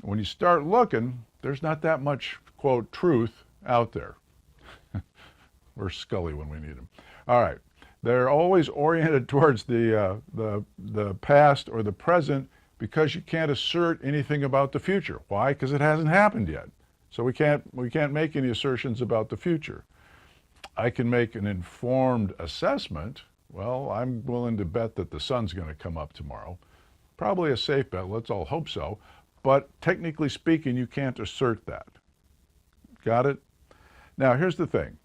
When you start looking, there's not that much, quote, truth out there. We're Scully when we need him. All right. They're always oriented towards the past or the present because you can't assert anything about the future. Why? Because it hasn't happened yet. So we can't make any assertions about the future. I can make an informed assessment. Well, I'm willing to bet that the sun's going to come up tomorrow. Probably a safe bet. Let's all hope so. But technically speaking, you can't assert that. Got it? Now, here's the thing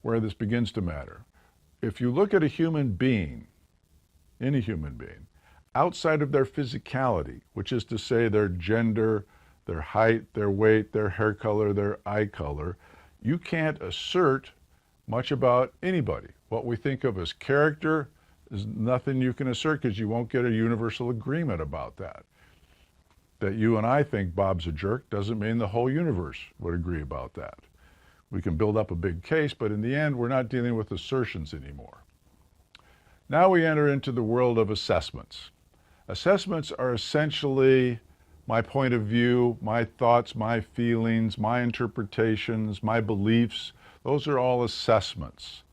where this begins to matter. If you look at a human being, any human being, outside of their physicality, which is to say their gender, their height, their weight, their hair color, their eye color, you can't assert much about anybody. What we think of as character is nothing you can assert because you won't get a universal agreement about that. That you and I think Bob's a jerk doesn't mean the whole universe would agree about that. We can build up a big case, but in the end, we're not dealing with assertions anymore. Now we enter into the world of assessments. Assessments are essentially my point of view, my thoughts, my feelings, my interpretations, my beliefs. Those are all assessments.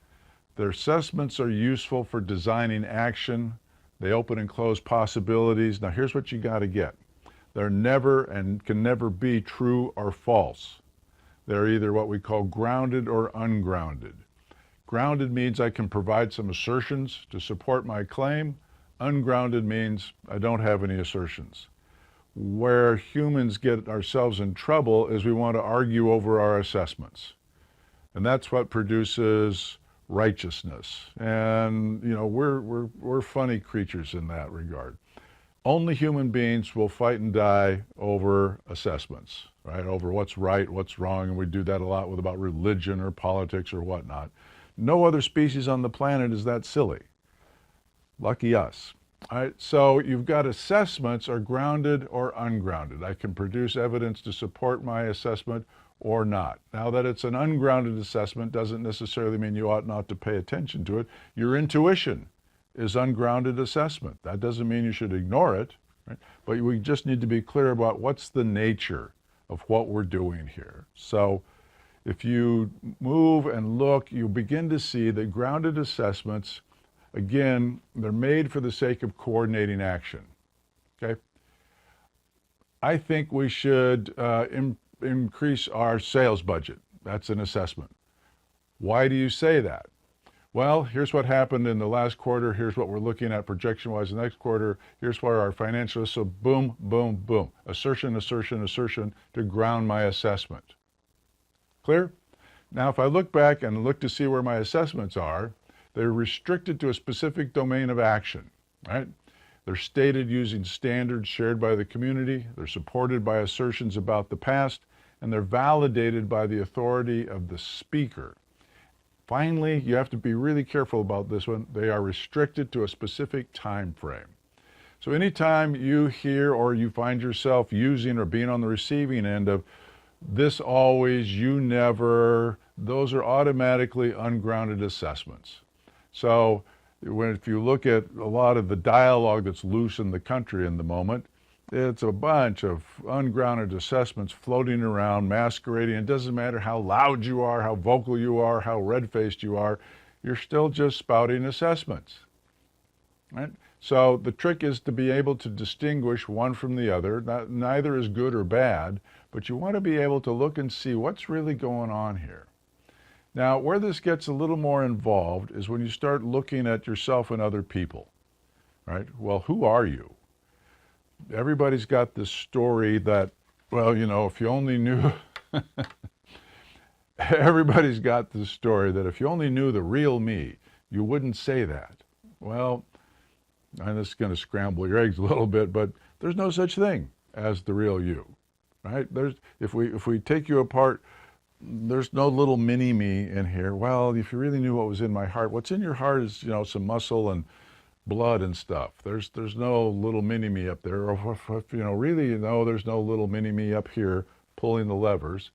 Their assessments are useful for designing action. They open and close possibilities. Now here's what you got to get. They're never and can never be true or false. They're either what we call grounded or ungrounded. Grounded means I can provide some assertions to support my claim. Ungrounded means I don't have any assertions. Where humans get ourselves in trouble is we want to argue over our assessments. And that's what produces righteousness. And, you know, we're funny creatures in that regard. Only human beings will fight and die over assessments, right? Over what's right, what's wrong, and we do that a lot with about religion or politics or whatnot. No other species on the planet is that silly. Lucky us. All right, so you've got assessments are grounded or ungrounded. I can produce evidence to support my assessment or not. Now that it's an ungrounded assessment doesn't necessarily mean you ought not to pay attention to it. Your intuition is ungrounded assessment. That doesn't mean you should ignore it, right? But we just need to be clear about what's the nature of what we're doing here. So if you move and look, you begin to see that grounded assessments, again, they're made for the sake of coordinating action, okay? I think we should increase our sales budget. That's an assessment. Why do you say that? Well, here's what happened in the last quarter. Here's what we're looking at projection-wise the next quarter. Here's where our financial is. So boom, boom, boom. Assertion, assertion, assertion to ground my assessment. Clear? Now, if I look back and look to see where my assessments are, they're restricted to a specific domain of action, right? They're stated using standards shared by the community. They're supported by assertions about the past, and they're validated by the authority of the speaker. Finally, you have to be really careful about this one. They are restricted to a specific time frame. So anytime you hear or you find yourself using or being on the receiving end of this always, you never, those are automatically ungrounded assessments. So if you look at a lot of the dialogue that's loose in the country in the moment, it's a bunch of ungrounded assessments floating around, masquerading. It doesn't matter how loud you are, how vocal you are, how red-faced you are, you're still just spouting assessments, right? So the trick is to be able to distinguish one from the other. Neither is good or bad, but you want to be able to look and see what's really going on here. Now, where this gets a little more involved is when you start looking at yourself and other people, right? Well, who are you? Everybody's got this story that, well, you know, if you only knew, everybody's got this story that if you only knew the real me, you wouldn't say that. Well, and this is going to scramble your eggs a little bit, but there's no such thing as the real you, right? If we take you apart, there's no little mini me in here. Well, if you really knew what was in my heart, what's in your heart is, you know, some muscle and blood and stuff. There's no little mini me up there. Or if, you know, really, you know, there's no little mini me up here pulling the levers.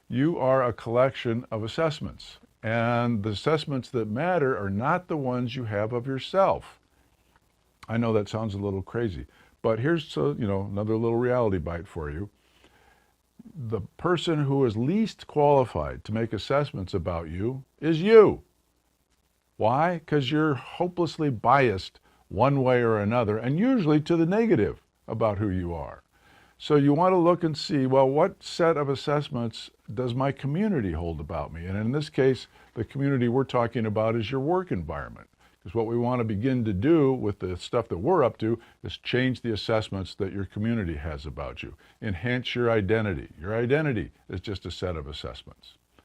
You are a collection of assessments, and the assessments that matter are not the ones you have of yourself. I know that sounds a little crazy, but here's, you know, another little reality bite for you. the person who is least qualified to make assessments about you is you. Why? Because you're hopelessly biased one way or another, and usually to the negative about who you are. So you want to look and see, well, what set of assessments does my community hold about me? And in this case, the community we're talking about is your work environment. Because what we want to begin to do with the stuff that we're up to is change the assessments that your community has about you. Enhance your identity. Your identity is just a set of assessments.